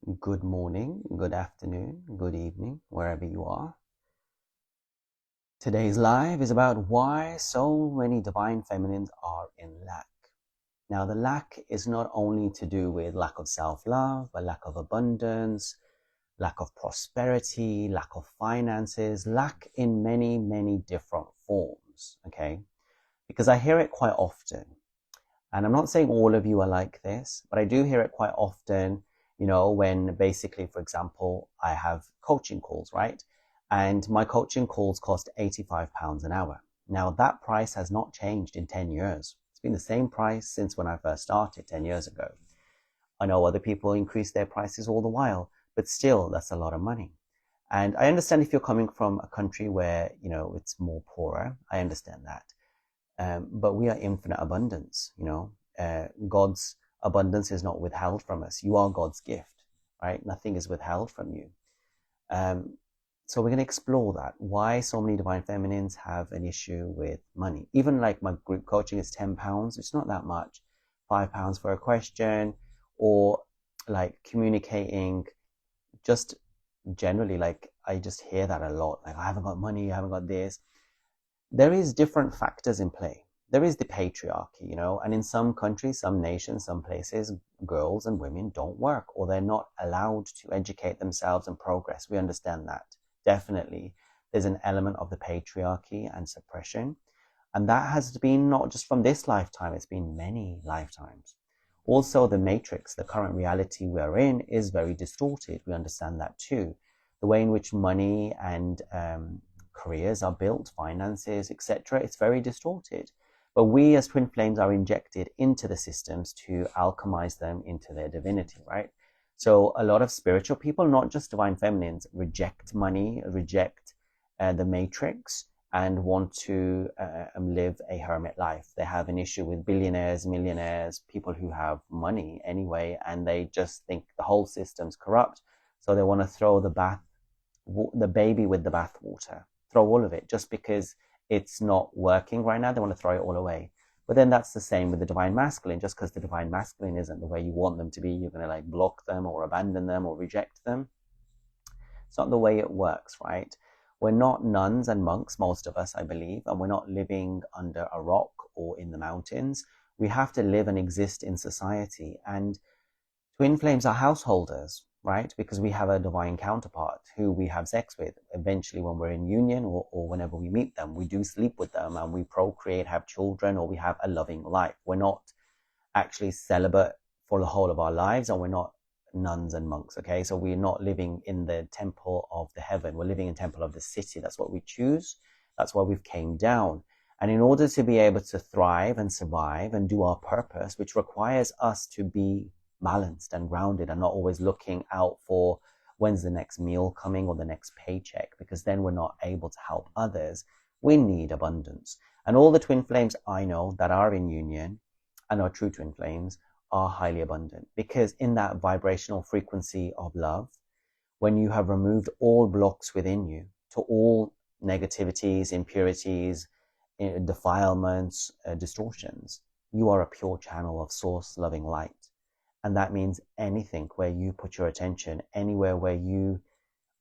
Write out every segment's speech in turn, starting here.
Good morning, good afternoon, good evening, wherever you are. Today's live is about why so many divine feminines are in lack. Now, the lack is not only to do with lack of self-love, but lack of abundance, lack of prosperity, lack of finances, lack in many, many different forms, okay? Because I hear it quite often. And I'm not saying all of you are like this, but I do hear it quite often, when basically, for example, I have coaching calls, right? And my coaching calls cost £85 an hour. Now, that price has not changed in 10 years. It's been the same price since when I first started 10 years ago. I know other people increase their prices all the while, but still, that's a lot of money. And I understand if you're coming from a country where, it's more poorer, I understand that. But we are infinite abundance. God's abundance is not withheld from us. You are God's gift, right? Nothing is withheld from you. Um, so we're going to explore that. Why so many divine feminines have an issue with money. Even like my group coaching is £10. It's not that much. £5 for a question, or like communicating just generally, like I just hear that a lot. Like, I haven't got money, I haven't got this. There is different factors in play. There is the patriarchy, and in some countries, some nations, some places, girls and women don't work, or they're not allowed to educate themselves and progress. We understand that. Definitely. There's an element of the patriarchy and suppression. And that has been not just from this lifetime, it's been many lifetimes. Also, the matrix, the current reality we're in, is very distorted. We understand that too. The way in which money and careers are built, finances, etc., it's very distorted. But we as twin flames are injected into the systems to alchemize them into their divinity, right? So a lot of spiritual people, not just divine feminines, reject money, reject the matrix, and want to live a hermit life. They have an issue with billionaires, millionaires, people who have money anyway, and they just think the whole system's corrupt. So they want to throw the baby with the bathwater, throw all of it, just because it's not working right now. They want to throw it all away. But then that's the same with the divine masculine. Just because the divine masculine isn't the way you want them to be, you're going to like block them or abandon them or reject them. It's not the way it works, right? We're not nuns and monks, most of us, I believe, and we're not living under a rock or in the mountains. We have to live and exist in society. And twin flames are householders, right? Because we have a divine counterpart who we have sex with. Eventually, when we're in union or whenever we meet them, we do sleep with them and we procreate, have children, or we have a loving life. We're not actually celibate for the whole of our lives, and we're not nuns and monks, okay? So we're not living in the temple of the heaven. We're living in temple of the city. That's what we choose. That's why we've came down. And in order to be able to thrive and survive and do our purpose, which requires us to be balanced and grounded and not always looking out for when's the next meal coming or the next paycheck, because then we're not able to help others. We need abundance. And all the twin flames I know that are in union and are true twin flames are highly abundant, because in that vibrational frequency of love, when you have removed all blocks within you to all negativities, impurities, defilements, distortions, you are a pure channel of source loving light. And that means anything where you put your attention, anywhere where you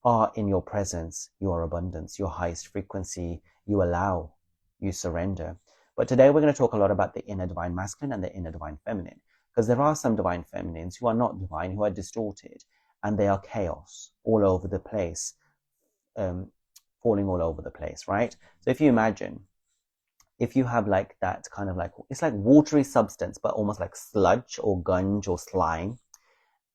are in your presence, your abundance, your highest frequency, you allow, you surrender. But today we're going to talk a lot about the inner divine masculine and the inner divine feminine, because there are some divine feminines who are not divine, who are distorted, and they are chaos all over the place, falling all over the place, right? So if you imagine, if you have like that kind of like, it's like watery substance, but almost like sludge or gunge or slime,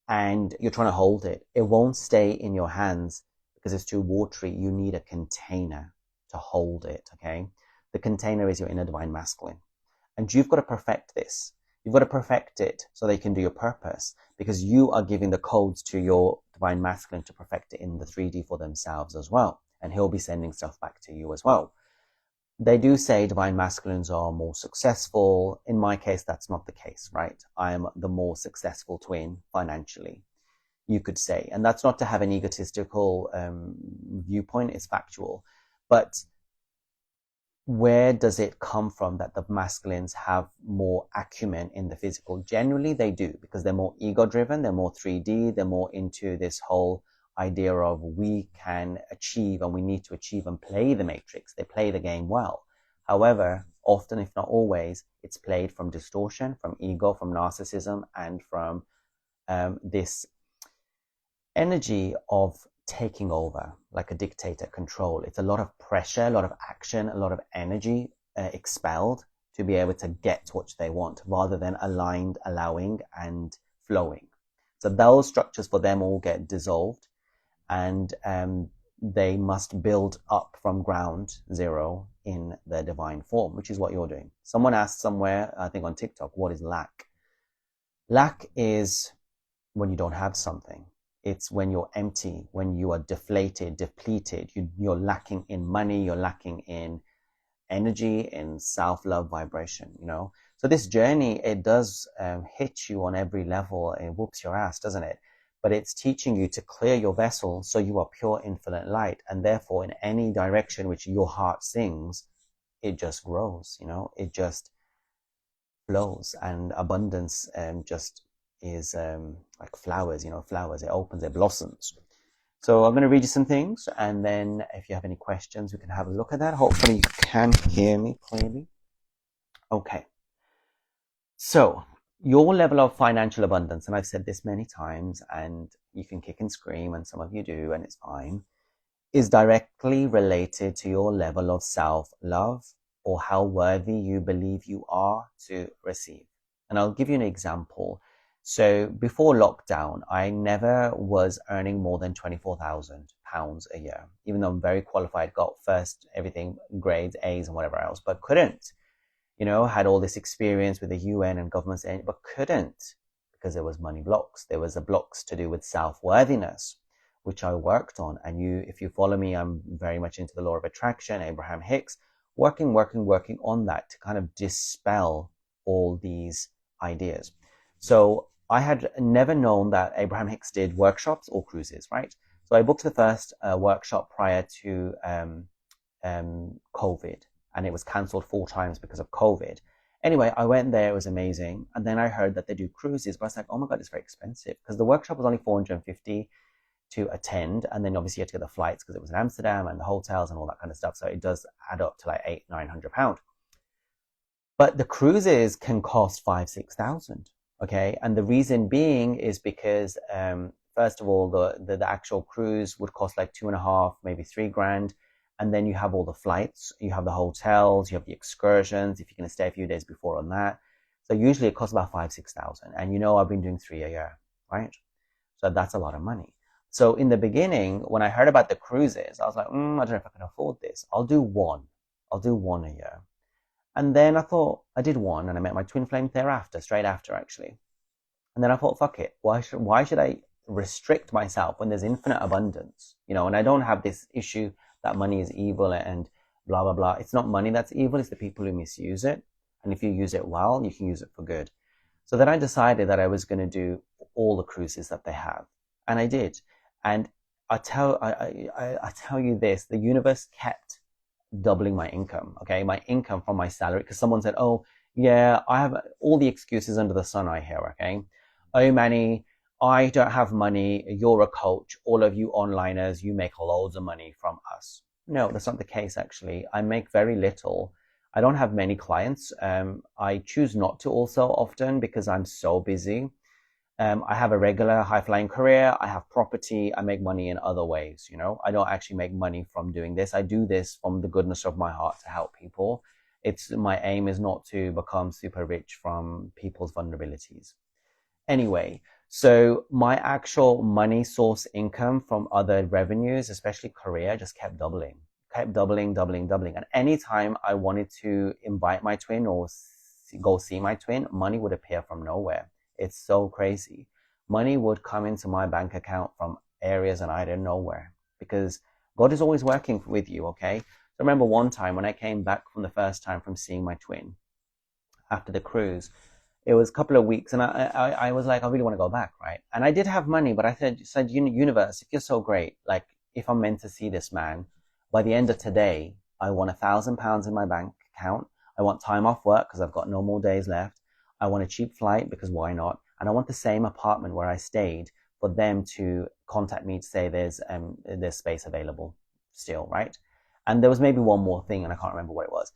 and you're trying to hold it, it won't stay in your hands because it's too watery. You need a container to hold it, okay? The container is your inner divine masculine. And you've got to perfect this. You've got to perfect it so they can do your purpose, because you are giving the codes to your divine masculine to perfect it in the 3D for themselves as well. And he'll be sending stuff back to you as well. They do say divine masculines are more successful. In my case, that's not the case, right? I am the more successful twin financially, you could say. And that's not to have an egotistical viewpoint, it's factual. But where does it come from that the masculines have more acumen in the physical? Generally, they do, because they're more ego driven, they're more 3D, they're more into this whole idea of we can achieve and we need to achieve and play the matrix. They play the game well. However, often, if not always, it's played from distortion, from ego, from narcissism, and from this energy of taking over, like a dictator, control. It's a lot of pressure, a lot of action, a lot of energy expelled to be able to get what they want, rather than aligned, allowing, and flowing. So those structures for them all get dissolved, and they must build up from ground zero in their divine form, which is what you're doing. Someone asked somewhere, I think on TikTok, what is lack? Lack is when you don't have something. It's when you're empty, when you are deflated, depleted. You're lacking in money, you're lacking in energy, in self-love vibration, you know. So this journey, it does hit you on every level. It whoops your ass, doesn't it? But it's teaching you to clear your vessel so you are pure infinite light. And therefore, in any direction which your heart sings, it just grows, you know. It just flows, and abundance just is like flowers, you know, flowers. It opens, it blossoms. So I'm going to read you some things, and then if you have any questions, we can have a look at that. Hopefully you can hear me clearly. Okay. So your level of financial abundance, and I've said this many times, and you can kick and scream, and some of you do, and it's fine, is directly related to your level of self-love, or how worthy you believe you are to receive. And I'll give you an example. So before lockdown, I never was earning more than £24,000 a year, even though I'm very qualified, got first everything, grades, A's and whatever else, but couldn't, you know, had all this experience with the UN and government saying, but couldn't, because there was money blocks. There was a blocks to do with self-worthiness, which I worked on. And if you follow me, I'm very much into the law of attraction, Abraham Hicks, working on that to kind of dispel all these ideas. So I had never known that Abraham Hicks did workshops or cruises, right? So I booked the first workshop prior to COVID, and it was cancelled 4 times because of COVID. Anyway, I went there, it was amazing. And then I heard that they do cruises, but I was like, oh my God, it's very expensive, because the workshop was only $450 to attend. And then obviously you had to get the flights because it was in Amsterdam, and the hotels and all that kind of stuff. So it does add up to like £800-900. But the cruises can cost 5,000-6,000. Okay. And the reason being is because, first of all, the actual cruise would cost like 2.5, maybe 3 grand. And then you have all the flights, you have the hotels, you have the excursions, if you're going to stay a few days before on that. So usually it costs about 5,000-6,000. And you know, I've been doing 3 a year, right? So that's a lot of money. So in the beginning, when I heard about the cruises, I was like, I don't know if I can afford this. I'll do one a year. And then I thought, I did one, and I met my twin flame thereafter, straight after actually. And then I thought, fuck it. Why should I restrict myself when there's infinite abundance? You know, and I don't have this issue that money is evil and blah, blah, blah. It's not money that's evil. It's the people who misuse it. And if you use it well, you can use it for good. So then I decided that I was going to do all the cruises that they have. And I did. And I tell you this, the universe kept doubling my income. Okay. My income from my salary. Because someone said, oh yeah, I have all the excuses under the sun I hear. Okay. Oh, Manny, I don't have money. You're a coach. All of you onliners, you make loads of money from us. No, that's not the case, actually. I make very little. I don't have many clients. I choose not to also often because I'm so busy. I have a regular high-flying career. I have property. I make money in other ways. You know, I don't actually make money from doing this. I do this from the goodness of my heart to help people. My aim is not to become super rich from people's vulnerabilities. Anyway, so my actual money source income from other revenues, especially career, just kept doubling. And anytime I wanted to invite my twin or go see my twin, money would appear from nowhere. It's so crazy. Money would come into my bank account from areas and I didn't know where, because God is always working with you, okay? So I remember one time when I came back from the first time from seeing my twin after the cruise, it was a couple of weeks, and I was like, I really want to go back, right? And I did have money, but I said, universe, if you're so great, like if I'm meant to see this man, by the end of today, I want £1,000 in my bank account. I want time off work because I've got no more days left. I want a cheap flight because why not? And I want the same apartment where I stayed for them to contact me to say there's space available still, right? And there was maybe one more thing, and I can't remember what it was.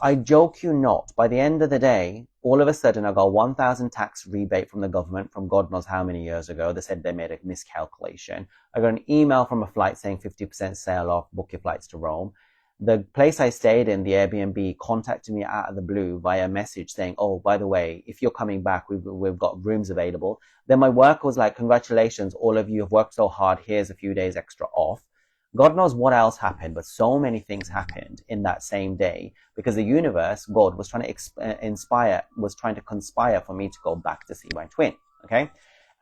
I joke you not, by the end of the day, all of a sudden I got 1,000 tax rebate from the government from God knows how many years ago. They said they made a miscalculation. I got an email from a flight saying 50% sale off, book your flights to Rome. The place I stayed in, the Airbnb, contacted me out of the blue via message saying, oh, by the way, if you're coming back, we've got rooms available. Then my work was like, congratulations, all of you have worked so hard. Here's a few days extra off. God knows what else happened, but so many things happened in that same day because the universe, God, was trying to conspire for me to go back to see my twin. Okay.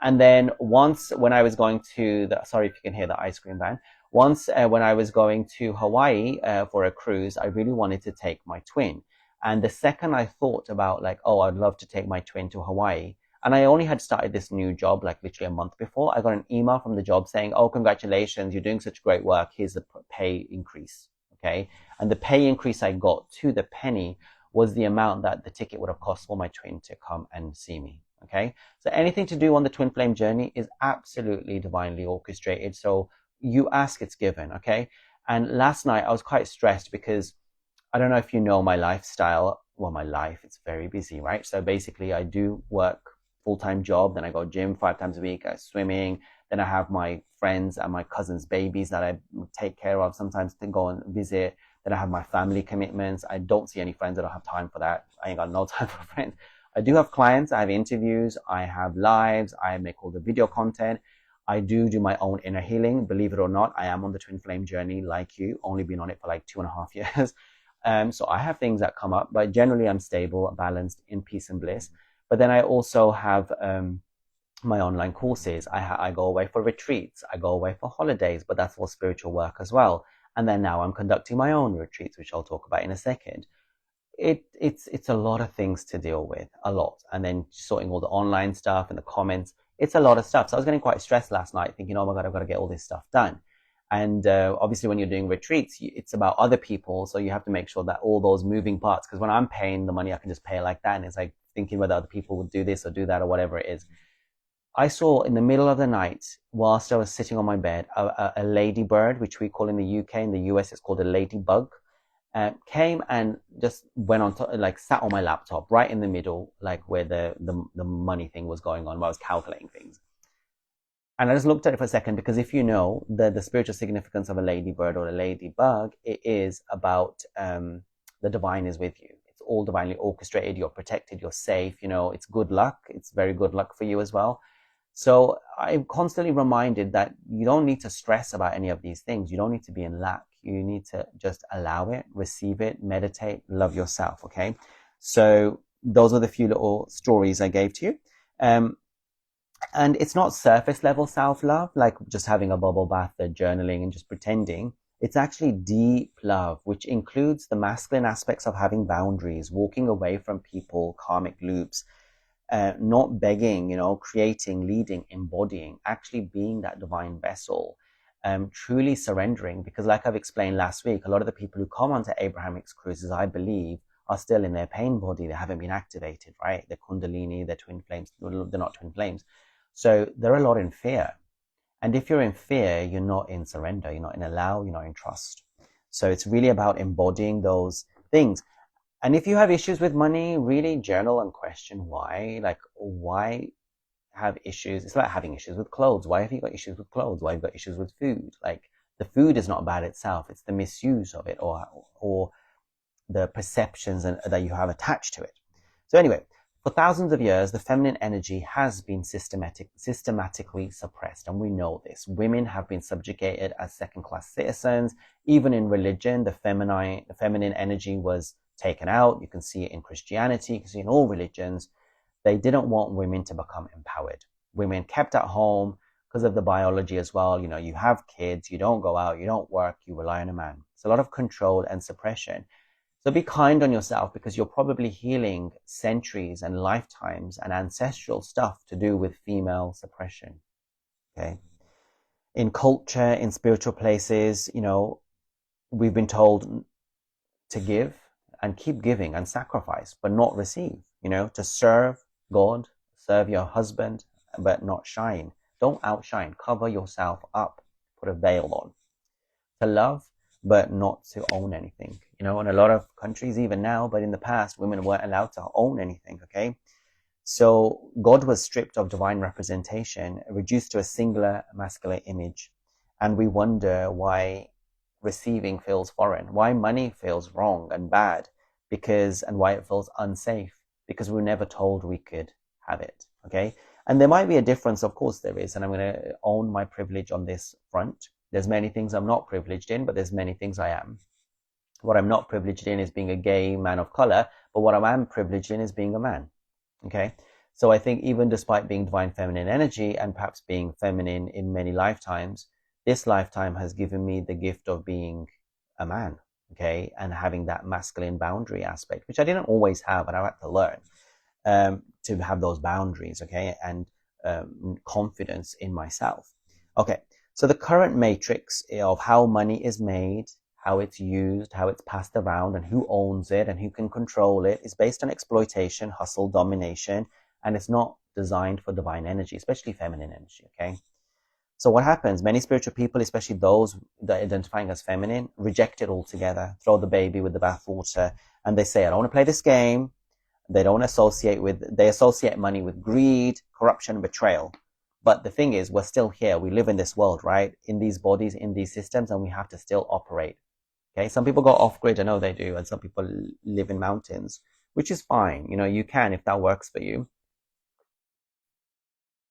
And then once when I was going to sorry if you can hear the ice cream van. Once when I was going to Hawaii for a cruise, I really wanted to take my twin. And the second I thought about like, oh, I'd love to take my twin to Hawaii, and I only had started this new job like literally a month before, I got an email from the job saying, oh, congratulations, you're doing such great work. Here's the pay increase. Okay. And the pay increase I got to the penny was the amount that the ticket would have cost for my twin to come and see me. Okay. So anything to do on the twin flame journey is absolutely divinely orchestrated. So you ask, it's given. Okay. And last night I was quite stressed because I don't know if you know my lifestyle. Well, my life, it's very busy, right? So basically I do work full-time job, then I go gym 5 times a week, I swimming, then I have my friends and my cousins' babies that I take care of sometimes to go and visit, then I have my family commitments. I don't see any friends. I don't have time for that. I ain't got no time for friends. I do have clients, I have interviews, I have lives, I make all the video content. I do my own inner healing. Believe it or not, I am on the twin flame journey like you, only been on it for like 2.5 years. So I have things that come up, but generally I'm stable, balanced, in peace and bliss. But then I also have my online courses. I go away for retreats. I go away for holidays, but that's all spiritual work as well. And then now I'm conducting my own retreats, which I'll talk about in a second. It's a lot of things to deal with, a lot. And then sorting all the online stuff and the comments. It's a lot of stuff. So I was getting quite stressed last night thinking, oh my God, I've got to get all this stuff done. And obviously when you're doing retreats, it's about other people. So you have to make sure that all those moving parts, because when I'm paying the money, I can just pay it like that. And it's like thinking whether other people would do this or do that or whatever it is. I saw in the middle of the night, whilst I was sitting on my bed, a ladybird, which we call in the UK, in the US, it's called a ladybug, came and just went on top, like sat on my laptop right in the middle, like where the money thing was going on, while I was calculating things. And I just looked at it for a second because if you know the spiritual significance of a ladybird or a ladybug, it is about the divine is with you. It's all divinely orchestrated. You're protected. You're safe. You know, it's good luck. It's very good luck for you as well. So I'm constantly reminded that you don't need to stress about any of these things. You don't need to be in lack. You need to just allow it, receive it, meditate, love yourself. Okay. So those are the few little stories I gave to you. And it's not surface level self-love, like just having a bubble bath, journaling and just pretending. It's actually deep love, which includes the masculine aspects of having boundaries, walking away from people, karmic loops, not begging, creating, leading, embodying, actually being that divine vessel, truly surrendering. Because like I've explained last week, a lot of the people who come onto Abrahamic's cruises, I believe, are still in their pain body. They haven't been activated, right? They're kundalini, they're twin flames. They're not twin flames. So they're a lot in fear. And if you're in fear, you're not in surrender, you're not in allow, you're not in trust. So it's really about embodying those things. And if you have issues with money, really journal and question why. Like, why have issues? It's like having issues with clothes. Why have you got issues with clothes? Why have you got issues with food? Like, the food is not bad itself. It's the misuse of it or the perceptions that you have attached to it. So anyway, for thousands of years, the feminine energy has been systematically suppressed, and we know this. Women have been subjugated as second-class citizens. Even in religion, the feminine energy was taken out. You can see it in Christianity, you can see it in all religions. They didn't want women to become empowered. Women kept at home because of the biology as well. You have kids, you don't go out, you don't work, you rely on a man. It's a lot of control and suppression. So be kind on yourself because you're probably healing centuries and lifetimes and ancestral stuff to do with female suppression. Okay. In culture, in spiritual places, we've been told to give and keep giving and sacrifice, but not receive, to serve God, serve your husband, but not shine. Don't outshine. Cover yourself up. Put a veil on. To love, but not to own anything. In a lot of countries, even now, but in the past, women weren't allowed to own anything, okay? So God was stripped of divine representation, reduced to a singular masculine image. And we wonder why receiving feels foreign, why money feels wrong and bad, and why it feels unsafe, because we were never told we could have it, okay? And there might be a difference, of course there is, and I'm going to own my privilege on this front. There's many things I'm not privileged in, but there's many things I am. What I'm not privileged in is being a gay man of color, but what I am privileged in is being a man, okay? So I think even despite being divine feminine energy and perhaps being feminine in many lifetimes, this lifetime has given me the gift of being a man, okay, and having that masculine boundary aspect, which I didn't always have, and I had to learn to have those boundaries, okay, and confidence in myself. Okay, so the current matrix of how money is made, how it's used, how it's passed around, and who owns it and who can control it is based on exploitation, hustle, domination, and it's not designed for divine energy, especially feminine energy, okay? So what happens? Many spiritual people, especially those that are identifying as feminine, reject it altogether, throw the baby with the bathwater, and they say, I don't want to play this game. They associate money with greed, corruption, betrayal. But the thing is, we're still here. We live in this world, right? In these bodies, in these systems, and we have to still operate. Okay. Some people go off grid. I know they do. And some people live in mountains, which is fine. You can, if that works for you.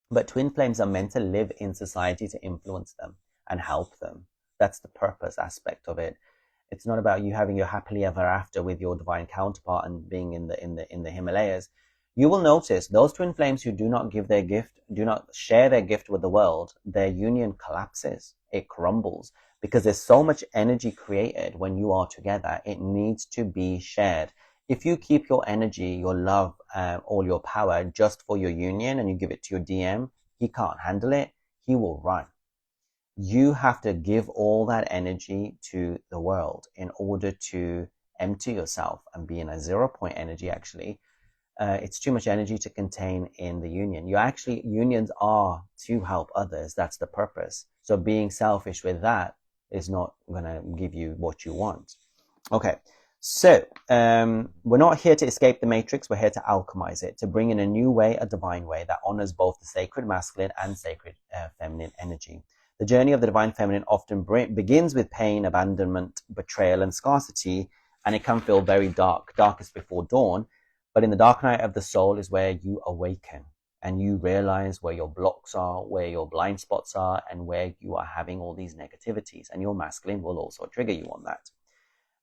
But twin flames are meant to live in society to influence them and help them. That's the purpose aspect of it. It's not about you having your happily ever after with your divine counterpart and being in the Himalayas. You will notice those twin flames who do not give their gift, do not share their gift with the world, their union collapses. It crumbles because there's so much energy created when you are together. It needs to be shared. If you keep your energy, your love, all your power just for your union and you give it to your DM, he can't handle it. He will run. You have to give all that energy to the world in order to empty yourself and be in a 0 point energy, actually. It's too much energy to contain in the union. Unions are to help others. That's the purpose. So being selfish with that is not going to give you what you want. Okay. So, we're not here to escape the matrix. We're here to alchemize it, to bring in a new way, a divine way that honors both the sacred masculine and sacred feminine energy. The journey of the divine feminine often begins with pain, abandonment, betrayal, and scarcity, and it can feel very dark, darkest before dawn. But in the dark night of the soul is where you awaken and you realize where your blocks are, where your blind spots are, and where you are having all these negativities. And your masculine will also trigger you on that.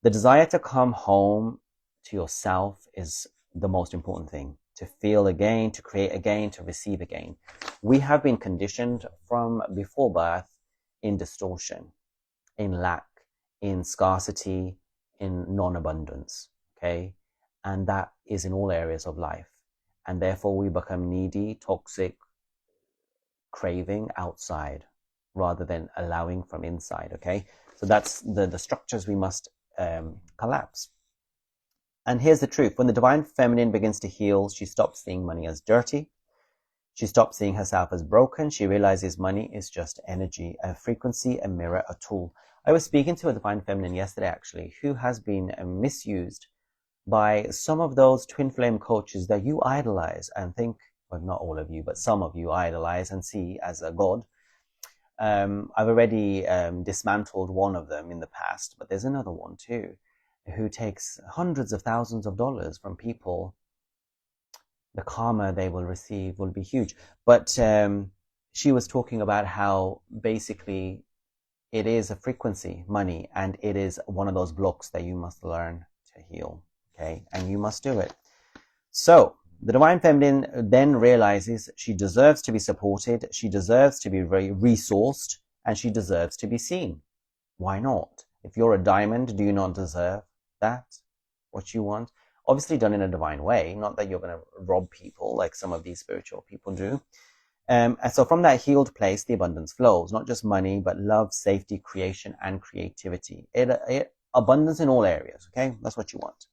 The desire to come home to yourself is the most important thing. To feel again, to create again, to receive again. We have been conditioned from before birth in distortion, in lack, in scarcity, in non-abundance, okay? And that is in all areas of life. And therefore we become needy, toxic, craving outside rather than allowing from inside, okay? So that's the structures we must collapse. And here's the truth. When the divine feminine begins to heal, she stops seeing money as dirty. She stops seeing herself as broken. She realizes money is just energy, a frequency, a mirror, a tool. I was speaking to a divine feminine yesterday, actually, who has been misused by some of those twin flame coaches that you idolize and think, well, not all of you, but some of you idolize and see as a god. I've already dismantled one of them in the past, but there's another one too, who takes hundreds of thousands of dollars from people. The karma they will receive will be huge. But she was talking about how basically it is a frequency, money, and it is one of those blocks that you must learn to heal, okay? And you must do it. So the divine feminine then realizes she deserves to be supported, she deserves to be resourced, and she deserves to be seen. Why not? If you're a diamond, do you not deserve that? What you want? Obviously done in a divine way, not that you're going to rob people like some of these spiritual people do. And so from that healed place, the abundance flows, not just money, but love, safety, creation, and creativity. It abundance in all areas, okay? That's what you want.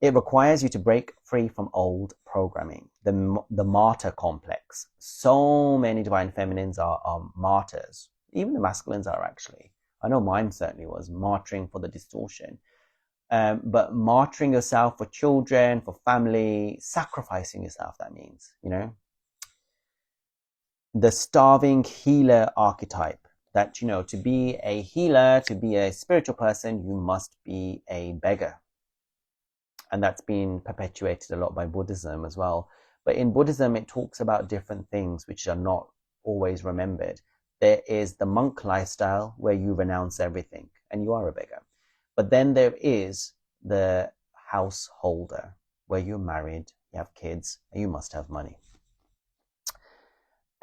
It requires you to break free from old programming, the martyr complex. So many divine feminines are martyrs. Even the masculines are, actually. I know mine certainly was, martyring for the distortion. But martyring yourself for children, for family, sacrificing yourself, that means, the starving healer archetype, that, to be a healer, to be a spiritual person, you must be a beggar. And that's been perpetuated a lot by Buddhism as well. But in Buddhism, it talks about different things which are not always remembered. There is the monk lifestyle where you renounce everything and you are a beggar. But then there is the householder where you're married, you have kids, and you must have money.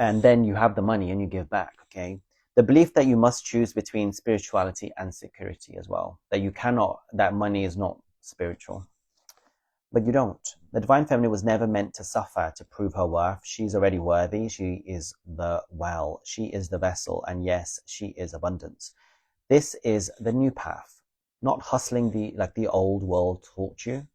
And then you have the money and you give back, okay? The belief that you must choose between spirituality and security as well. That money is not spiritual. But you don't. The divine feminine was never meant to suffer to prove her worth. She's already worthy. She is the well. She is the vessel. And yes, she is abundance. This is the new path. Not hustling like the old world taught you,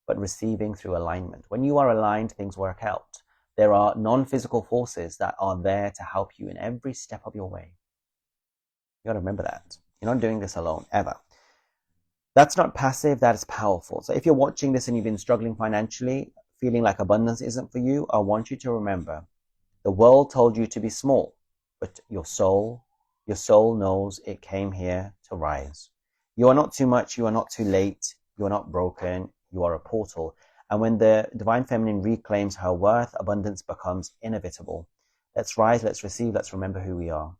but receiving through alignment. When you are aligned, things work out. There are non-physical forces that are there to help you in every step of your way. You got to remember that. You're not doing this alone, ever. That's not passive, that is powerful. So if you're watching this and you've been struggling financially, feeling like abundance isn't for you, I want you to remember, the world told you to be small, but your soul knows it came here to rise. You are not too much, you are not too late, you are not broken, you are a portal. And when the divine feminine reclaims her worth, abundance becomes inevitable. Let's rise, let's receive, let's remember who we are.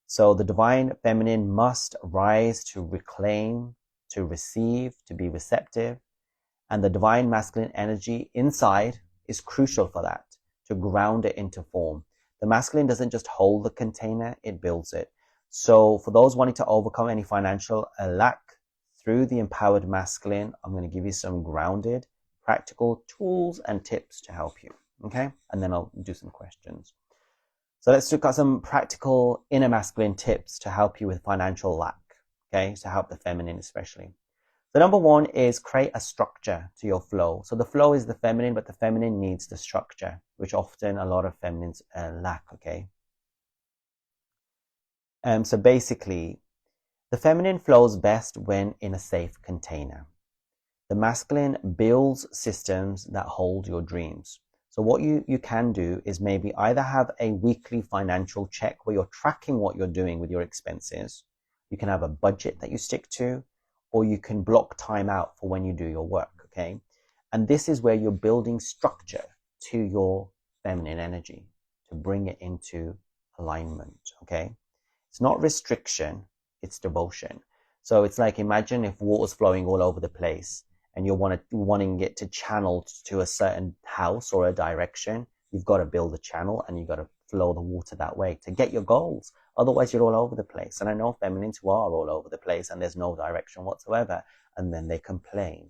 So the divine feminine must rise to reclaim, to receive, to be receptive. And the divine masculine energy inside is crucial for that, to ground it into form. The masculine doesn't just hold the container, it builds it. So for those wanting to overcome any financial lack through the empowered masculine, I'm going to give you some grounded, practical tools and tips to help you. Okay? And then I'll do some questions. So let's look at some practical inner masculine tips to help you with financial lack. Okay, to help the feminine especially. So number one is create a structure to your flow. So the flow is the feminine, but the feminine needs the structure, which often a lot of feminines lack, okay? So basically, the feminine flows best when in a safe container. The masculine builds systems that hold your dreams. So what you can do is maybe either have a weekly financial check where you're tracking what you're doing with your expenses. You can have a budget that you stick to, or you can block time out for when you do your work, okay? And this is where you're building structure to your feminine energy to bring it into alignment, okay? It's not restriction, it's devotion. So it's like, imagine if water's flowing all over the place and you're wanting it to channel to a certain house or a direction. You've got to build a channel and you've got to flow the water that way to get your goals. Otherwise, you're all over the place. And I know feminines who are all over the place and there's no direction whatsoever. And then they complain.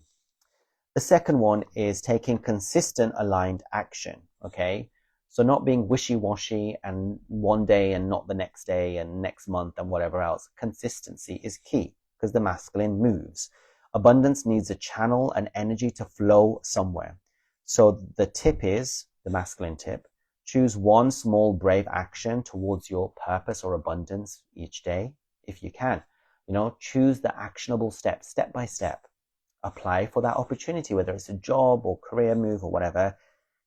The second one is taking consistent aligned action. Okay. So not being wishy-washy and one day and not the next day and next month and whatever else. Consistency is key because the masculine moves. Abundance needs a channel and energy to flow somewhere. So the tip is, the masculine tip, choose one small brave action towards your purpose or abundance each day, if you can. Choose the actionable steps, step by step. Apply for that opportunity, whether it's a job or career move or whatever.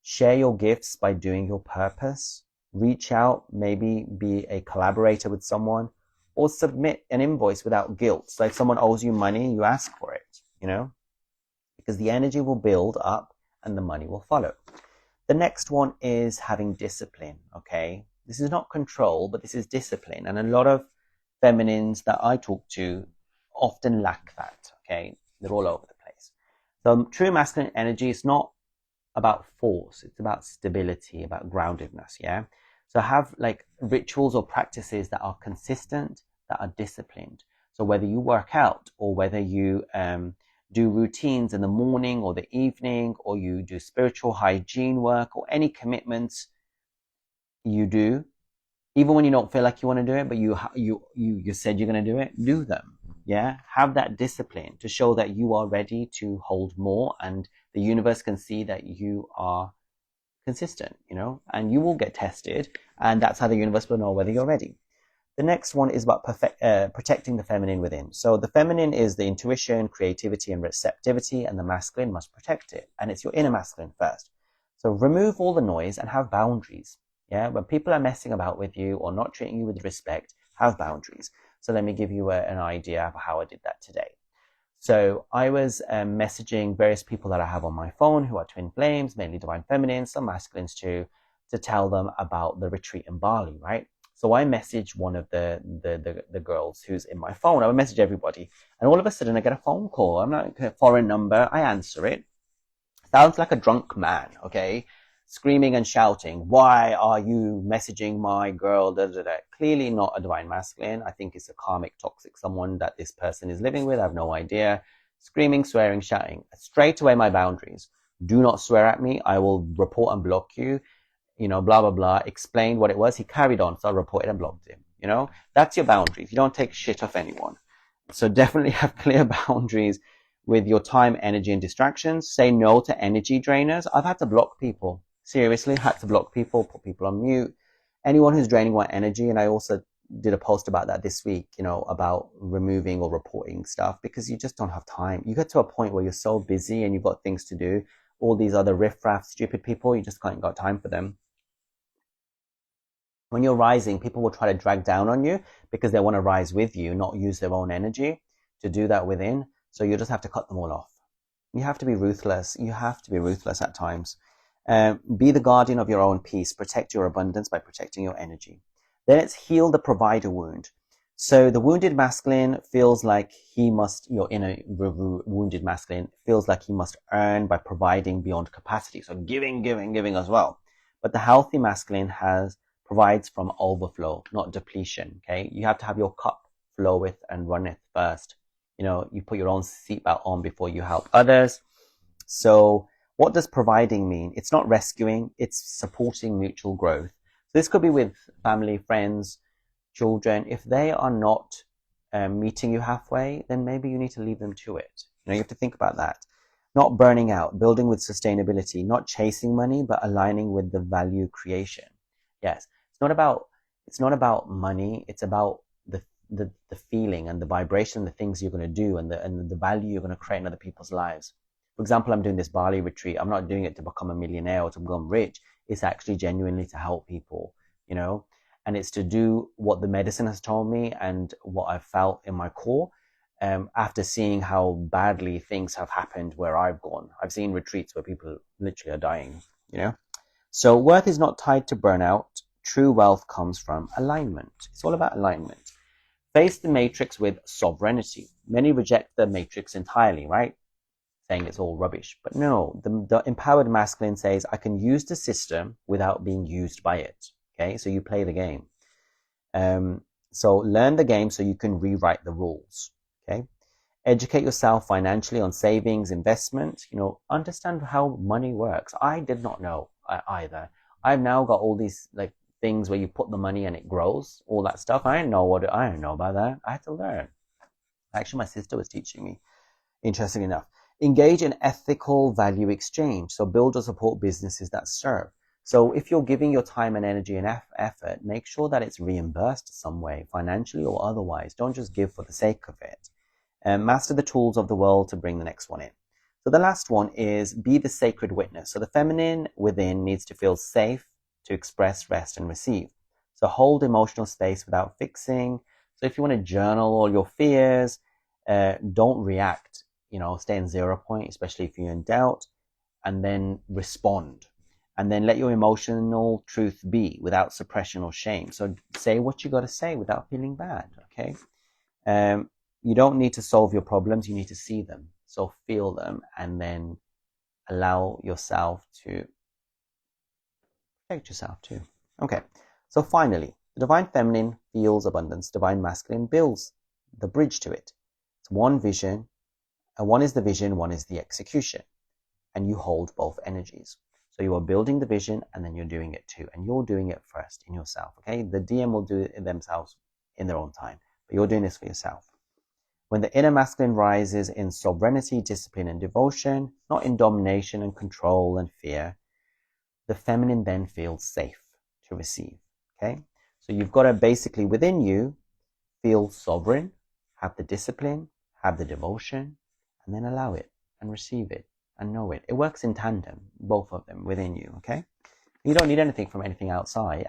Share your gifts by doing your purpose. Reach out, maybe be a collaborator with someone, or submit an invoice without guilt. So if someone owes you money, you ask for it, because the energy will build up and the money will follow. The next one is having discipline, okay? This is not control, but this is discipline. And a lot of feminines that I talk to often lack that, okay? They're all over the place. So true masculine energy is not about force. It's about stability, about groundedness, yeah? So have like rituals or practices that are consistent, that are disciplined. So whether you work out or whether you do routines in the morning or the evening, or you do spiritual hygiene work, or any commitments you do, even when you don't feel like you want to do it, but you said you're going to do it, do them. Yeah, have that discipline to show that you are ready to hold more, and the universe can see that you are consistent, and you will get tested, and that's how the universe will know whether you're ready. The next one is about protecting the feminine within. So the feminine is the intuition, creativity, and receptivity, and the masculine must protect it. And it's your inner masculine first. So remove all the noise and have boundaries. Yeah, when people are messing about with you or not treating you with respect, have boundaries. So let me give you an idea of how I did that today. So I was messaging various people that I have on my phone who are twin flames, mainly divine feminines, some masculines too, to tell them about the retreat in Bali, right? So I messaged one of the girls who's in my phone. I would message everybody, and all of a sudden I get a phone call. I'm not a foreign number. I answer it. Sounds like a drunk man, okay? Screaming and shouting, why are you messaging my girl? Da, da, da. Clearly not a divine masculine. I think it's a karmic toxic someone that this person is living with. I have no idea. Screaming, swearing, shouting. Straight away my boundaries. Do not swear at me. I will report and block you. Blah, blah, blah. Explained what it was. He carried on, so I reported and blocked him. That's your boundaries. You don't take shit off anyone. So definitely have clear boundaries with your time, energy, and distractions. Say no to energy drainers. I've had to block people. Seriously, had to block people, put people on mute. Anyone who's draining my energy, and I also did a post about that this week, about removing or reporting stuff, because you just don't have time. You get to a point where you're so busy and you've got things to do. All these other riffraff, stupid people, you just can't got time for them. When you're rising, people will try to drag down on you because they want to rise with you, not use their own energy to do that within. So you just have to cut them all off. You have to be ruthless. You have to be ruthless at times. Be the guardian of your own peace. Protect your abundance by protecting your energy. Then it's heal the provider wound. So the wounded masculine feels like he must, your inner wounded masculine feels like he must earn by providing beyond capacity. So giving as well. But the healthy masculine provides from overflow, not depletion. Okay, you have to have your cup floweth and runneth first. You put your own seatbelt on before you help others. So what does providing mean? It's not rescuing, it's supporting mutual growth. So this could be with family, friends, children. If they are not meeting you halfway, then maybe you need to leave them to it. You have to think about that. Not burning out, building with sustainability, not chasing money, but aligning with the value creation. Yes, it's not about money. It's about the feeling and the vibration, the things you're going to do, and the value you're going to create in other people's lives. For example, I'm doing this Bali retreat. I'm not doing it to become a millionaire or to become rich. It's actually genuinely to help people, and it's to do what the medicine has told me and what I've felt in my core. After seeing how badly things have happened where I've gone. I've seen retreats where people literally are dying, So worth is not tied to burnout. True wealth comes from alignment. It's all about alignment. Face the matrix with sovereignty. Many reject the matrix entirely, right? Saying it's all rubbish. But no, the empowered masculine says, I can use the system without being used by it. Okay, so you play the game. So learn the game so you can rewrite the rules. Okay, educate yourself financially on savings, investment. Understand how money works. I did not know either. I've now got all these things where you put the money and it grows, all that stuff. I didn't know about that. I had to learn. Actually, my sister was teaching me, interestingly enough. Engage in ethical value exchange. So build or support businesses that serve. So if you're giving your time and energy and effort, make sure that it's reimbursed some way, financially or otherwise. Don't just give for the sake of it. Master the tools of the world to bring the next one in. So the last one is be the sacred witness. So the feminine within needs to feel safe to express, rest, and receive. So hold emotional space without fixing. So if you want to journal all your fears, don't react. Stay in 0 point, especially if you're in doubt, and then respond. And then let your emotional truth be without suppression or shame. So say what you got to say without feeling bad, okay? You don't need to solve your problems, you need to see them. So feel them and then allow yourself to protect yourself too. Okay, so finally, the divine feminine feels abundance, divine masculine builds the bridge to it. It's one vision, and one is the vision, one is the execution. And you hold both energies. So you are building the vision and then you're doing it too. And you're doing it first in yourself, okay? The DM will do it themselves in their own time, but you're doing this for yourself. When the inner masculine rises in sovereignty, discipline, and devotion, not in domination and control and fear, the feminine then feels safe to receive. Okay? So you've got to basically, within you, feel sovereign, have the discipline, have the devotion, and then allow it and receive it and know it. It works in tandem, both of them within you. Okay? You don't need anything from anything outside.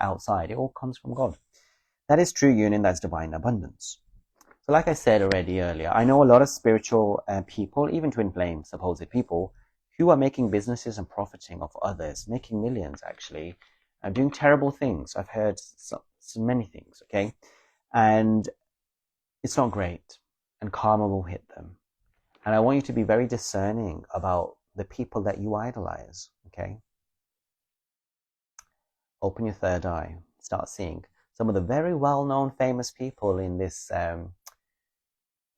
It all comes from God. That is true union. That's divine abundance. So like I said already earlier, I know a lot of spiritual people, even twin flame supposed people, who are making businesses and profiting off others, making millions actually, doing terrible things. I've heard so many things, okay? And it's not great. And karma will hit them. And I want you to be very discerning about the people that you idolize, okay? Open your third eye. Start seeing some of the very well-known famous people in this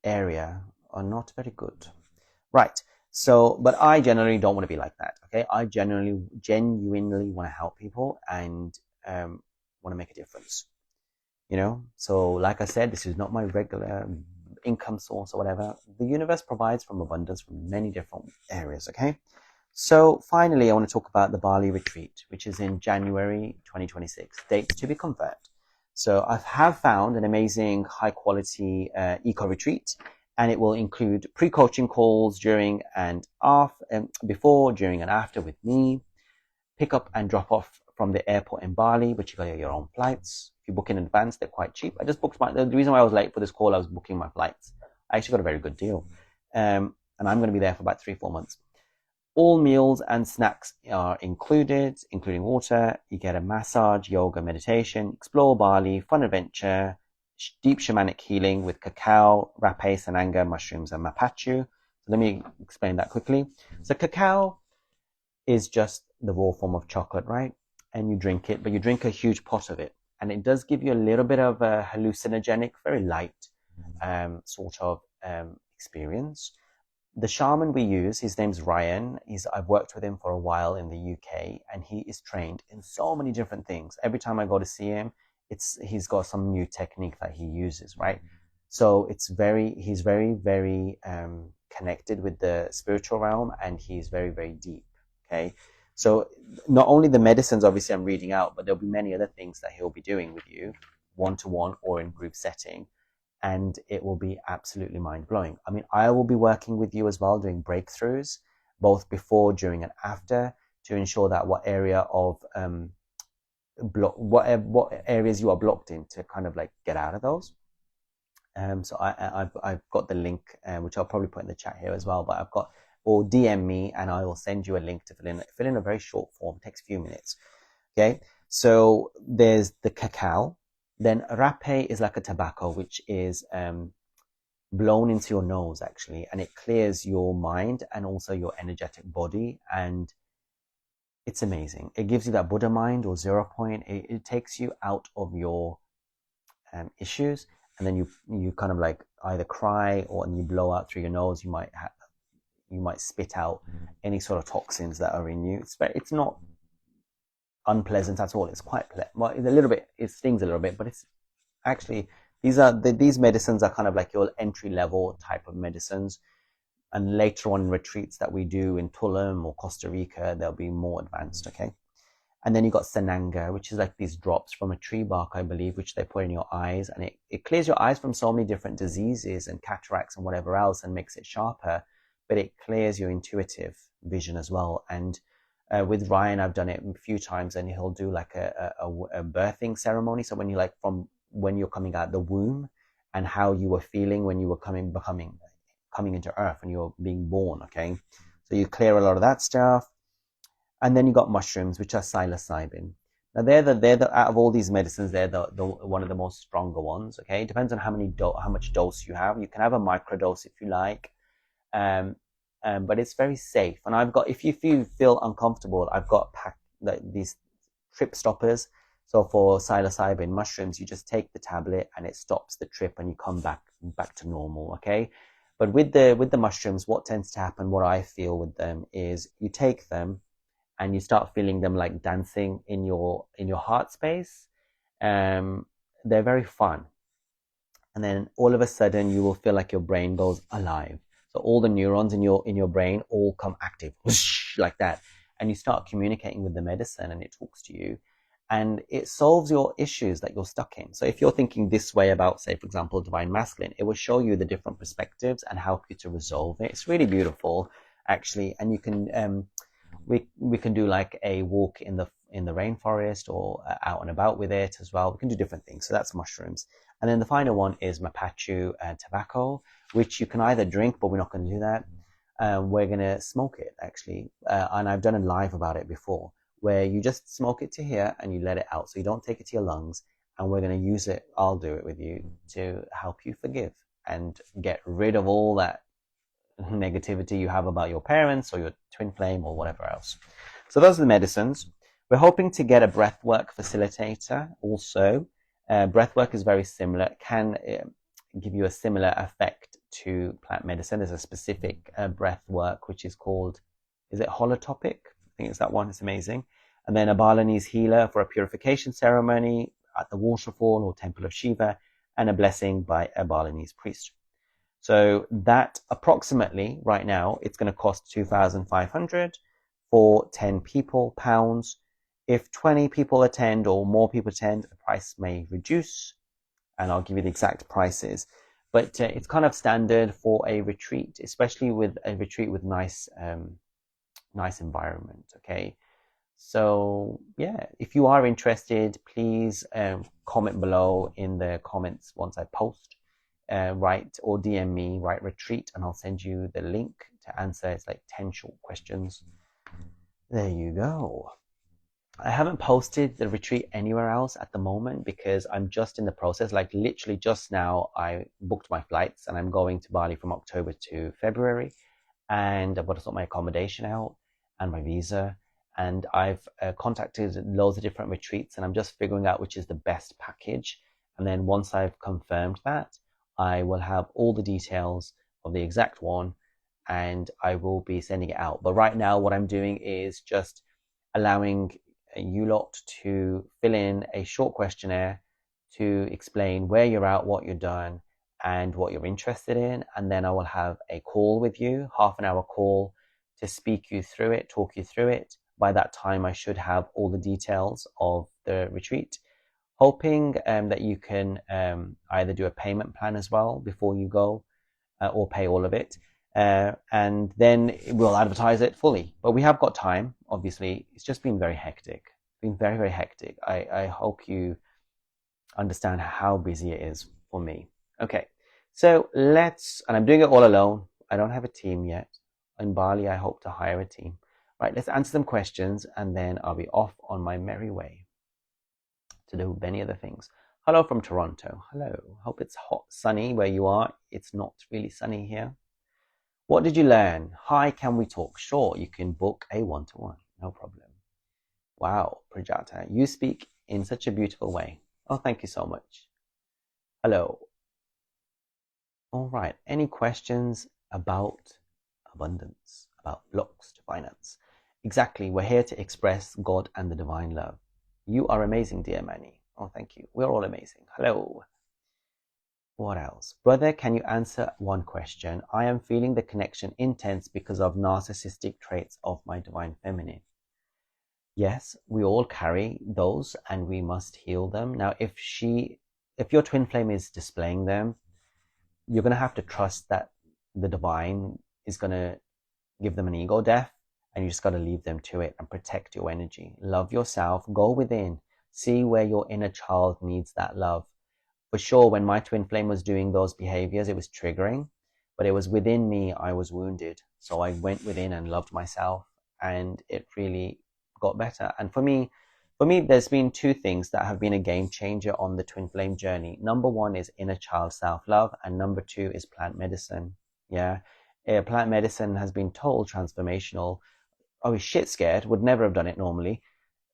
area are not very good. Right. So, but I generally don't want to be like that. Okay. I genuinely want to help people and want to make a difference. So like I said, this is not my regular income source or whatever. The universe provides from abundance from many different areas. Okay. So finally, I want to talk about the Bali retreat, which is in January 2026. Dates to be confirmed. So I have found an amazing high quality eco retreat, and it will include pre-coaching calls during and after, before, during and after with me, pick up and drop off from the airport in Bali, but you got your own flights. If you book in advance, they're quite cheap. I just booked the reason why I was late for this call, I was booking my flights. I actually got a very good deal. And I'm going to be there for about 3-4 months. All meals and snacks are included, including water. You get a massage, yoga, meditation, explore Bali, fun adventure, deep shamanic healing with cacao, rapé, sananga, mushrooms, and mapachu. So let me explain that quickly. So cacao is just the raw form of chocolate, right? And you drink it, but you drink a huge pot of it. And it does give you a little bit of a hallucinogenic, very light sort of experience. The shaman we use, his name's Ryan. I've worked with him for a while in the UK, and he is trained in so many different things. Every time I go to see him, he's got some new technique that he uses, right? So he's very, very connected with the spiritual realm, and he's very, very deep. Okay, so not only the medicines, obviously, I'm reading out, but there'll be many other things that he'll be doing with you, one-to-one or in group setting. And it will be absolutely mind-blowing. I mean, I will be working with you as well, doing breakthroughs, both before, during, and after, to ensure that what area of what areas you are blocked in, to kind of like get out of those. So I've got the link, which I'll probably put in the chat here as well. But or DM me, and I will send you a link to fill in a very short form. It takes a few minutes. Okay. So there's the cacao. Then rapé is like a tobacco, which is blown into your nose, actually, and it clears your mind and also your energetic body, and it's amazing. It gives you that Buddha mind or 0 point. It takes you out of your issues, and then you kind of like either cry or you blow out through your nose. You might spit out any sort of toxins that are in you. It's not unpleasant at all. It's quite well, it's a little bit. It stings a little bit, but it's actually these medicines are kind of like your entry level type of medicines. And later on retreats that we do in Tulum or Costa Rica, they'll be more advanced. Okay, and then you got sananga, which is like these drops from a tree bark, I believe, which they put in your eyes, and it clears your eyes from so many different diseases and cataracts and whatever else, and makes it sharper. But it clears your intuitive vision as well. And with Ryan, I've done it a few times, and he'll do like a birthing ceremony. So when you're coming out the womb, and how you were feeling when you were coming into Earth, when you were being born. Okay, so you clear a lot of that stuff, and then you got mushrooms, which are psilocybin. Now they're the out of all these medicines, they're the one of the most stronger ones. Okay, it depends on how much dose you have. You can have a microdose if you like. But it's very safe. And if you feel uncomfortable, I've got these trip stoppers. So for psilocybin mushrooms, you just take the tablet and it stops the trip, and you come back to normal. Okay. But with the mushrooms, what tends to happen, what I feel with them, is you take them and you start feeling them like dancing in your heart space. They're very fun. and then all of a sudden you will feel like your brain goes alive. So all the neurons in your brain all come active, whoosh, like that, and you start communicating with the medicine, and it talks to you, and it solves your issues that you're stuck in. So if you're thinking this way about, say, for example, divine masculine, it will show you the different perspectives and help you to resolve it. It's really beautiful, actually, and you can we can do like a walk in the rainforest, or out and about with it as well. We can do different things. So that's mushrooms. And then the final one is mapachu tobacco, which you can either drink, but we're not going to do that. We're going to smoke it, actually. And I've done a live about it before, where you just smoke it to here and you let it out. So you don't take it to your lungs. And we're going to use it, I'll do it with you, to help you forgive and get rid of all that negativity you have about your parents or your twin flame or whatever else. So those are the medicines. We're hoping to get a breathwork facilitator also. Breathwork is very similar. It can give you a similar effect to plant medicine. There's a specific breathwork which is called, is it holotopic? I think it's that one. It's amazing. And then a Balinese healer for a purification ceremony at the waterfall or temple of Shiva, and a blessing by a Balinese priest. So that approximately right now, it's going to cost 2,500 for 10 people, pounds. If 20 people attend or more people attend, the price may reduce, and I'll give you the exact prices. But it's kind of standard for a retreat, especially with a retreat with nice environment. Okay. So yeah, if you are interested, please comment below in the comments once I post. Write or DM me, write retreat, and I'll send you the link to answer. It's like 10 short questions. There you go. I haven't posted the retreat anywhere else at the moment because I'm just in the process. Like literally just now, I booked my flights and I'm going to Bali from October to February, and I've got to sort my accommodation out and my visa. And I've contacted loads of different retreats, and I'm just figuring out which is the best package. And then once I've confirmed that, I will have all the details of the exact one, and I will be sending it out. But right now, what I'm doing is just allowing you lot to fill in a short questionnaire to explain where you're at, what you've done, and what you're interested in. And then I will have a call with you, half an hour call, to speak you through it, talk you through it. By that time, I should have all the details of the retreat. Hoping that you can either do a payment plan as well before you go, or pay all of it. And then we'll advertise it fully. But we have got time, obviously. It's just been very hectic. It's been very, very hectic. I hope you understand how busy it is for me. Okay, so and I'm doing it all alone. I don't have a team yet. In Bali, I hope to hire a team. Right, let's answer some questions, and then I'll be off on my merry way to do many other things. Hello from Toronto. Hello. Hope it's hot, sunny where you are. It's not really sunny here. What did you learn? Hi, can we talk? Sure, you can book a one-to-one. No problem. Wow, Prajata, you speak in such a beautiful way. Oh, thank you so much. Hello. All right. Any questions about abundance, about blocks to finance? Exactly. We're here to express God and the divine love. You are amazing, dear Manny. Oh, thank you. We're all amazing. Hello. What else? Brother, can you answer one question? I am feeling the connection intense because of narcissistic traits of my divine feminine. Yes, we all carry those and we must heal them. Now, if your twin flame is displaying them, you're going to have to trust that the divine is going to give them an ego death, and you just got to leave them to it and protect your energy. Love yourself. Go within. See where your inner child needs that love. For sure, when my twin flame was doing those behaviors, it was triggering, but it was within me. I was wounded. So I went within and loved myself, and it really got better. And for me, there's been two things that have been a game changer on the twin flame journey. Number one is inner child self-love, and number two is plant medicine. Yeah. Plant medicine has been told transformational. I was shit scared, would never have done it normally,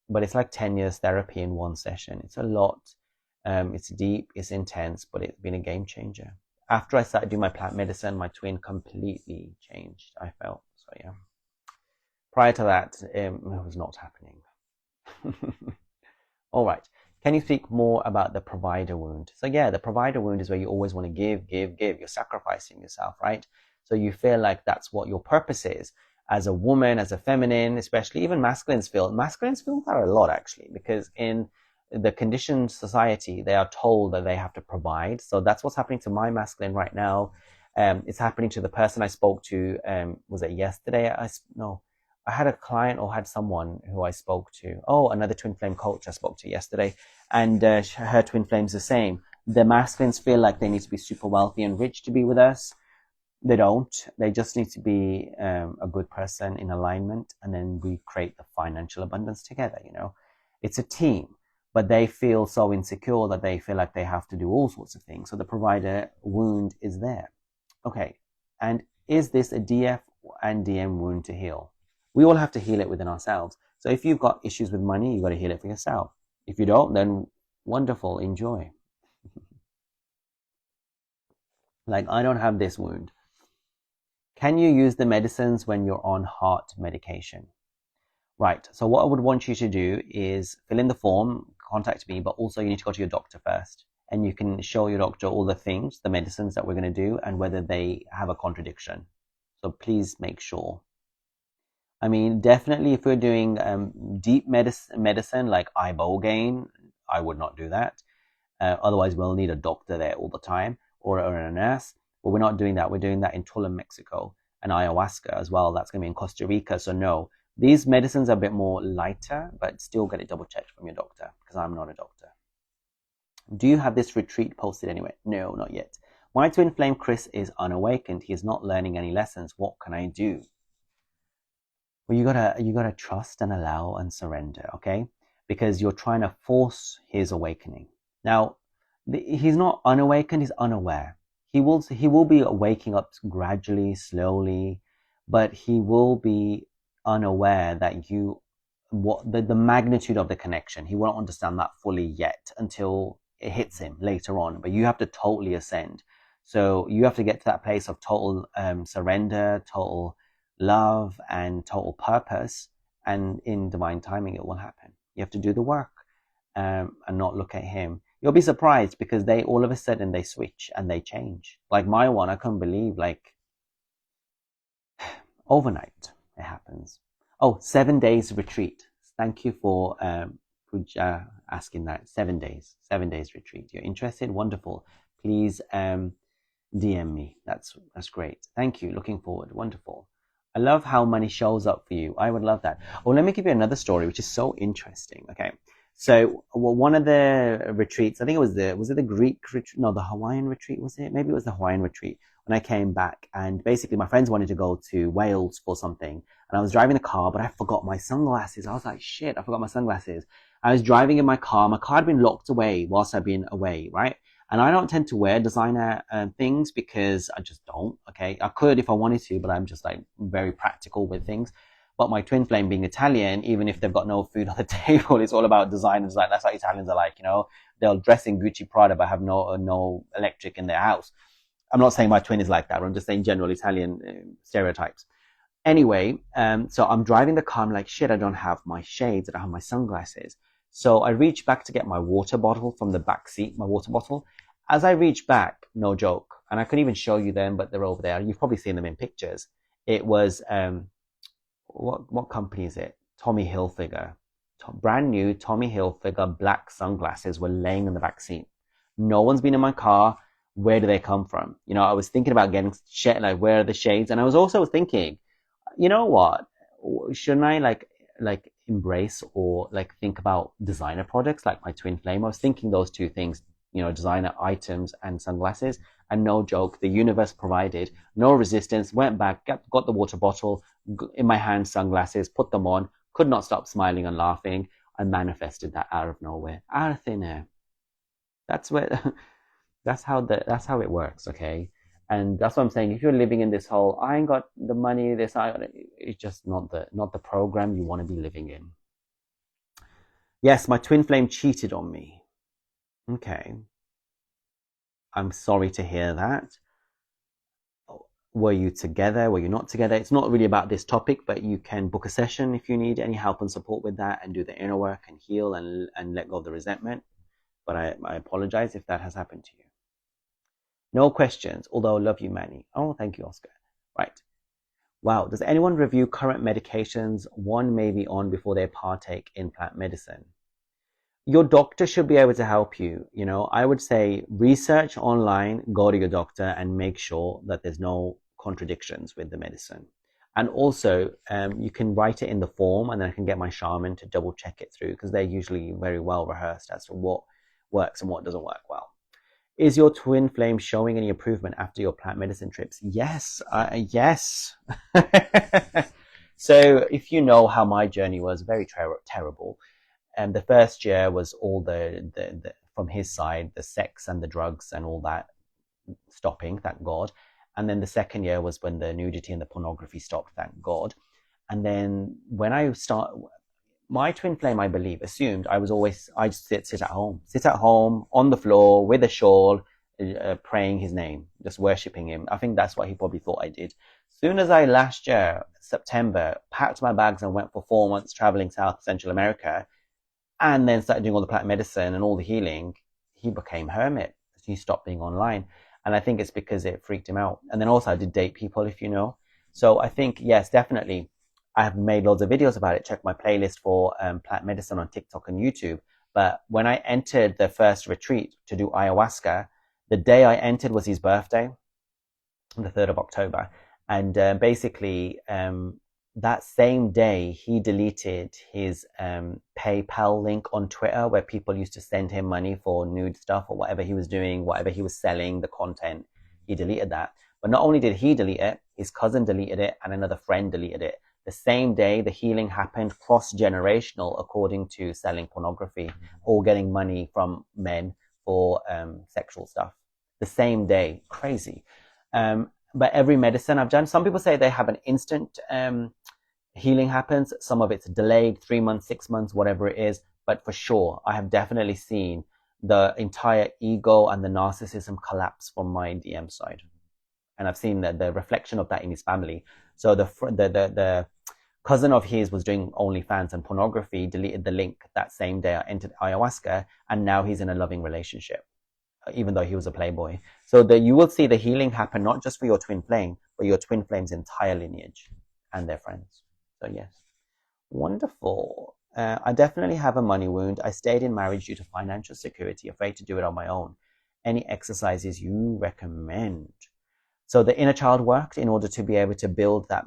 but it's like 10 years therapy in one session. It's a lot. It's deep, it's intense, but it's been a game changer. After I started doing my plant medicine, my twin completely changed, I felt. So yeah. Prior to that, it was not happening. All right. Can you speak more about the provider wound? So yeah, the provider wound is where you always want to give, give, give. You're sacrificing yourself, right? So you feel like that's what your purpose is. As a woman, as a feminine, especially even masculines feel that a lot actually, because in the conditioned society, they are told that they have to provide. So that's what's happening to my masculine right now. It's happening to the person I spoke to. Was it yesterday? No, I had a client or had someone who I spoke to. Oh, another twin flame coach I spoke to yesterday, and her twin flame's the same. The masculines feel like they need to be super wealthy and rich to be with us. They don't. They just need to be a good person in alignment, and then we create the financial abundance together. It's a team, but they feel so insecure that they feel like they have to do all sorts of things. So the provider wound is there. Okay, and is this a DF and DM wound to heal? We all have to heal it within ourselves. So if you've got issues with money, you've got to heal it for yourself. If you don't, then wonderful, enjoy. Like, I don't have this wound. Can you use the medicines when you're on heart medication? Right. So what I would want you to do is fill in the form, contact me, but also you need to go to your doctor first. And you can show your doctor all the things, the medicines that we're going to do, and whether they have a contradiction. So please make sure. I mean, definitely if we're doing deep medicine like ibogaine, I would not do that. Otherwise, we'll need a doctor there all the time or a nurse. But we're not doing that. We're doing that in Tulum, Mexico, and ayahuasca as well. That's going to be in Costa Rica. So no, these medicines are a bit more lighter, but still get it double checked from your doctor because I'm not a doctor. Do you have this retreat posted anywhere? No, not yet. My twin flame Chris is unawakened. He is not learning any lessons. What can I do? Well, you gotta trust and allow and surrender, okay? Because you're trying to force his awakening. Now, he's not unawakened, he's unaware. He will be waking up gradually, slowly, but he will be unaware that what the magnitude of the connection. He won't understand that fully yet until it hits him later on. But you have to totally ascend. So you have to get to that place of total surrender, total love, and total purpose. And in divine timing, it will happen. You have to do the work and not look at him. You'll be surprised because they all of a sudden they switch and they change. Like my one, I couldn't believe, like, overnight it happens. Oh, 7 days retreat. Thank you for asking that. 7 days retreat. You're interested? Wonderful. Please DM me. That's great. Thank you. Looking forward. Wonderful. I love how money shows up for you. I would love that. Oh, let me give you another story, which is so interesting. Okay. So one of the retreats, I think was it the Greek retreat? No, the Hawaiian retreat, was it? Maybe it was the Hawaiian retreat when I came back. And basically my friends wanted to go to Wales for something. And I was driving the car, but I forgot my sunglasses. I was like, shit, I forgot my sunglasses. I was driving in my car. My car had been locked away whilst I'd been away, right? And I don't tend to wear designer things because I just don't, okay? I could if I wanted to, but I'm just like very practical with things. But my twin flame being Italian, even if they've got no food on the table, it's all about design and design. That's how Italians are like, they'll dress in Gucci Prada, but have no electric in their house. I'm not saying my twin is like that, but I'm just saying general Italian stereotypes. Anyway, so I'm driving the car. I'm like, shit, I don't have my shades. I don't have my sunglasses. So I reach back to get my water bottle from the back seat, my water bottle. As I reach back, no joke, and I couldn't even show you them, but they're over there. You've probably seen them in pictures. It was, what company is it? Tommy Hilfiger. Brand new Tommy Hilfiger black sunglasses were laying in the back seat. No one's been in my car. Where do they come from? I was thinking about getting shit, like, where are the shades? And I was also thinking, you know what? Shouldn't I like embrace or like think about designer products like my twin flame? I was thinking those two things, designer items and sunglasses. And no joke, the universe provided, no resistance, went back, got the water bottle in my hand, sunglasses, put them on, could not stop smiling and laughing. I manifested that out of nowhere, out of thin air. That's how it works, okay? And that's what I'm saying. If you're living in this whole, I ain't got the money, it's just not the program you want to be living in. Yes, my twin flame cheated on me. Okay. I'm sorry to hear that. Were you together? Were you not together? It's not really about this topic, but you can book a session if you need any help and support with that and do the inner work and heal and let go of the resentment. But I apologize if that has happened to you. No questions, although I love you, Manny. Oh, thank you, Oscar. Right. Wow. Does anyone review current medications one may be on before they partake in plant medicine? Your doctor should be able to help you. You know, I would say research online, go to your doctor and make sure that there's no contradictions with the medicine. And also, you can write it in the form and then I can get my shaman to double check it through because they're usually very well rehearsed as to what works and what doesn't work well. Is your twin flame showing any improvement after your plant medicine trips? Yes, yes. So if you know how my journey was, very terrible. And the first year was all the from his side, the sex and the drugs and all that stopping, thank God. And then the second year was when the nudity and the pornography stopped, thank God. And then when I start, my twin flame, I believe, assumed I just sit at home on the floor with a shawl, praying his name, just worshipping him. I think that's what he probably thought I did. Soon as I last year, September, packed my bags and went for 4 months traveling South Central America, and then started doing all the plant medicine and all the healing, he became hermit. He stopped being online. And I think it's because it freaked him out. And then also I did date people, if you know. So I think, yes, definitely. I have made loads of videos about it. Check my playlist for plant medicine on TikTok and YouTube. But when I entered the first retreat to do ayahuasca, the day I entered was his birthday, the 3rd of October. And basically, that same day, he deleted his PayPal link on Twitter where people used to send him money for nude stuff or whatever he was doing, whatever he was selling, the content. He deleted that. But not only did he delete it, his cousin deleted it and another friend deleted it. The same day, the healing happened cross-generational according to selling pornography or getting money from men for sexual stuff. The same day. Crazy. But every medicine I've done, some people say they have an instant healing happens. Some of it's delayed, 3 months, 6 months, whatever it is. But for sure, I have definitely seen the entire ego and the narcissism collapse from my DM side. And I've seen the reflection of that in his family. So the cousin of his was doing OnlyFans and pornography, deleted the link that same day I entered ayahuasca, and now he's in a loving relationship, even though he was a playboy. So you will see the healing happen not just for your twin flame, but your twin flame's entire lineage and their friends. So yes, wonderful. I definitely have a money wound. I stayed in marriage due to financial security, afraid to do it on my own. Any exercises you recommend? So the inner child worked in order to be able to build that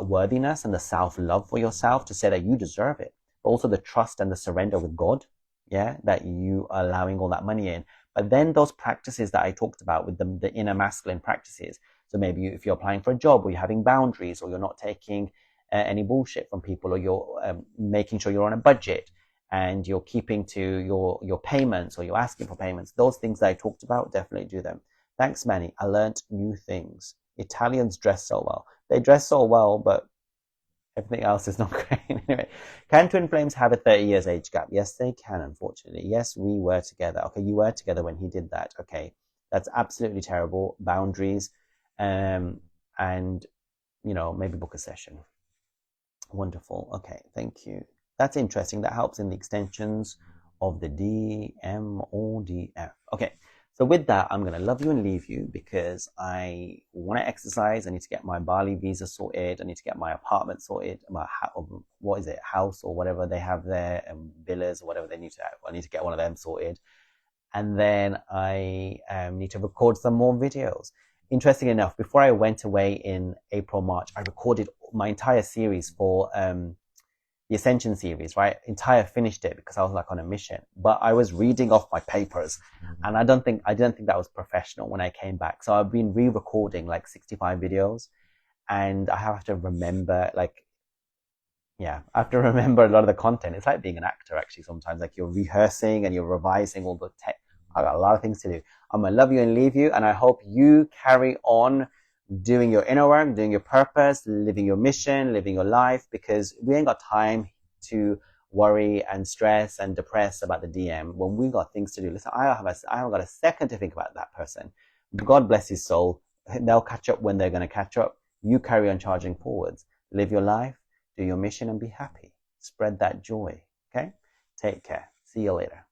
worthiness and the self-love for yourself to say that you deserve it, but also the trust and the surrender with God, yeah, that you are allowing all that money in. But then those practices that I talked about with the inner masculine practices. So maybe if you're applying for a job or you're having boundaries or you're not taking any bullshit from people or you're making sure you're on a budget and you're keeping to your payments or you're asking for payments, those things that I talked about, definitely do them. Thanks, Manny. I learned new things. Italians dress so well. They dress so well, but everything else is not great. Anyway, can twin flames have a 30 years age gap? Yes, they can, unfortunately. Yes, we were together. Okay, you were together when he did that. Okay, that's absolutely terrible. Boundaries, and, you know, maybe book a session. Wonderful. Okay, thank you. That's interesting. That helps in the extensions of the D, M, O, D, F. Okay. So with that, I'm going to love you and leave you because I want to exercise. I need to get my Bali visa sorted. I need to get my apartment sorted. What is it? House or whatever they have there, and villas or whatever they need to have. I need to get one of them sorted. And then I need to record some more videos. Interesting enough, before I went away in April, March, I recorded my entire series for the Ascension series, right? Finished it because I was like on a mission, but I was reading off my papers and I didn't think that was professional when I came back. So I've been re-recording like 65 videos and I have to remember I have to remember a lot of the content. It's like being an actor actually sometimes, like you're rehearsing and you're revising all the tech. I got a lot of things to do. I'm going to love you and leave you. And I hope you carry on doing your inner work, doing your purpose, living your mission, living your life, because we ain't got time to worry and stress and depress about the DM when we got things to do. Listen, I haven't got a second to think about that person. God bless his soul. They'll catch up when they're going to catch up. You carry on charging forwards. Live your life, do your mission and be happy. Spread that joy. Okay? Take care. See you later.